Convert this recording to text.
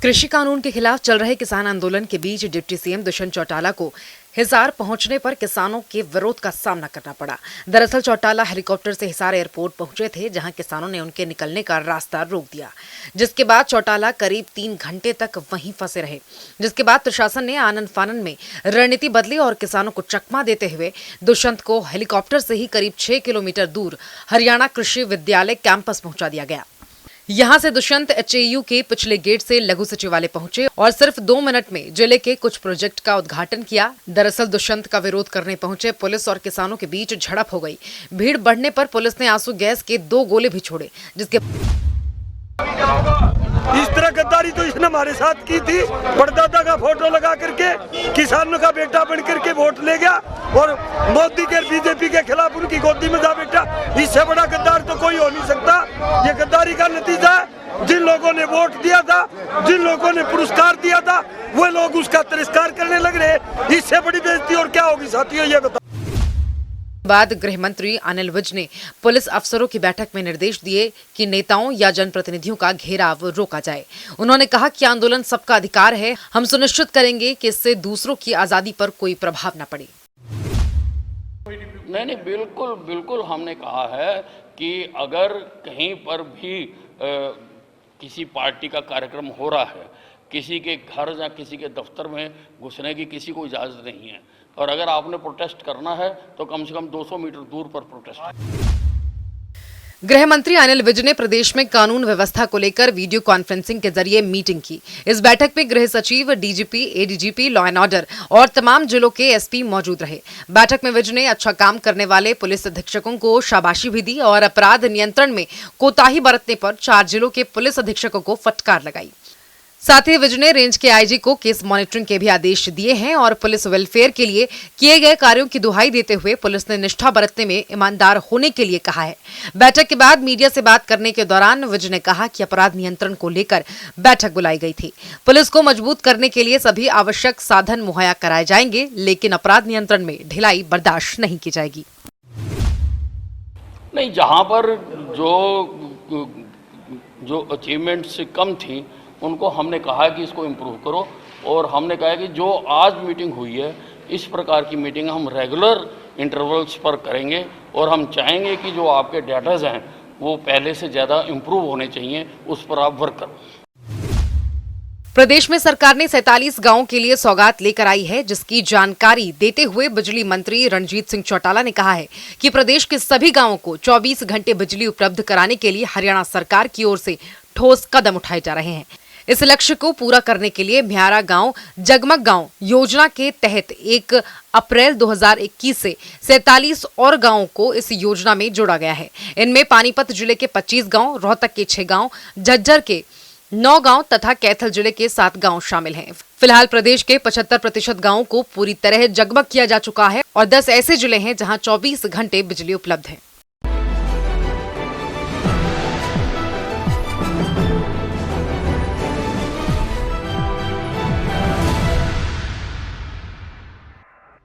कृषि कानून के खिलाफ चल रहे किसान आंदोलन के बीच डिप्टी सीएम दुष्यंत चौटाला को हिसार पहुंचने पर किसानों के विरोध का सामना करना पड़ा। दरअसल चौटाला हेलीकॉप्टर से हिसार एयरपोर्ट पहुंचे थे, जहां किसानों ने उनके निकलने का रास्ता रोक दिया, जिसके बाद चौटाला करीब 3 घंटे तक वहीं फंसे रहे। जिसके बाद प्रशासन ने आनन फानन में रणनीति बदली और किसानों को चकमा देते हुए दुष्यंत को हेलीकॉप्टर से ही करीब 6 किलोमीटर दूर हरियाणा कृषि विद्यालय कैंपस पहुंचा दिया गया। यहां से दुष्यंत एचएयू के पिछले गेट से लघु सचिवालय पहुंचे और सिर्फ 2 मिनट में जिले के कुछ प्रोजेक्ट का उद्घाटन किया। दरअसल दुष्यंत का विरोध करने पहुंचे पुलिस और किसानों के बीच झड़प हो गई। भीड़ बढ़ने पर पुलिस ने आंसू गैस के 2 गोले भी छोड़े, जिसके इस तरह गद्दारी तो इसने हमारे साथ की थी। परदादा का फोटो लगा करके किसानों का बेटा बन करके वोट ले गया और मोदी के बीजेपी के खिलाफ उनकी गोदी में जा बैठा। इससे बड़ा गद्दार तो कोई हो नहीं सकता। ये गद्दारी का नतीजा है। जिन लोगों ने वोट दिया था, जिन लोगों ने पुरस्कार दिया था, वो लोग उसका तिरस्कार करने लग रहे। इससे बड़ी बेइज्जती और क्या होगी साथियों, ये बताओ। बाद गृह मंत्री अनिल विज ने पुलिस अफसरों की बैठक में निर्देश दिए कि नेताओं या जनप्रतिनिधियों का घेराव रोका जाए। उन्होंने कहा कि आंदोलन सबका अधिकार है, हम सुनिश्चित करेंगे कि इससे दूसरों की आजादी पर कोई प्रभाव न पड़े। नहीं, बिल्कुल बिल्कुल हमने कहा है कि अगर कहीं पर भी किसी पार्टी का कार्यक्रम हो रहा है, किसी के घर या किसी के दफ्तर में घुसने की किसी को इजाज़त नहीं है, और अगर आपने प्रोटेस्ट करना है तो कम से कम 200 मीटर दूर पर प्रोटेस्ट। गृह मंत्री अनिल विज ने प्रदेश में कानून व्यवस्था को लेकर वीडियो कॉन्फ्रेंसिंग के जरिए मीटिंग की। इस बैठक में गृह सचिव, DGP, ADGP, law and order और तमाम जिलों के एसपी मौजूद रहे। बैठक में विज ने अच्छा काम करने वाले पुलिस अधीक्षकों को शाबाशी भी दी और अपराध नियंत्रण में कोताही बरतने पर 4 जिलों के पुलिस अधीक्षकों को फटकार लगाई। साथ ही विज ने रेंज के आईजी को केस मॉनिटरिंग के भी आदेश दिए हैं और पुलिस वेलफेयर के लिए किए गए कार्यों की दुहाई देते हुए पुलिस ने निष्ठा बरतने में ईमानदार होने के लिए कहा है। बैठक के बाद मीडिया से बात करने के दौरान विज ने कहा कि अपराध नियंत्रण को लेकर बैठक बुलाई गई थी। पुलिस को मजबूत करने के लिए सभी आवश्यक साधन मुहैया कराए जाएंगे, लेकिन अपराध नियंत्रण में ढिलाई बर्दाश्त नहीं की जाएगी। नहीं, जहाँ पर जो अचीवमेंट्स कम थी उनको हमने कहा कि इसको इम्प्रूव करो, और हमने कहा कि जो आज मीटिंग हुई है इस प्रकार की मीटिंग हम रेगुलर इंटरवल्स पर करेंगे, और हम चाहेंगे कि जो आपके डाटाज हैं वो पहले से ज़्यादा इम्प्रूव होने चाहिए, उस पर आप वर्क करो। प्रदेश में सरकार ने 47 गांवों के लिए सौगात लेकर आई है, जिसकी जानकारी देते हुए बिजली मंत्री रणजीत सिंह चौटाला ने कहा है कि प्रदेश के सभी गांवों को 24 घंटे बिजली उपलब्ध कराने के लिए हरियाणा सरकार की ओर से ठोस कदम उठाए जा रहे हैं। इस लक्ष्य को पूरा करने के लिए म्यारा गांव जगमग गांव योजना के तहत 1 अप्रैल 2021 से 47 और गांवों को इस योजना में जोड़ा गया है। इनमें पानीपत जिले के 25 गांव, रोहतक के 6 गांव, झज्जर के 9 गांव तथा कैथल जिले के 7 गांव शामिल हैं। फिलहाल प्रदेश के 75% गांवों को पूरी तरह जगमग किया जा चुका है और 10 ऐसे जिले हैं जहां 24 घंटे बिजली उपलब्ध है।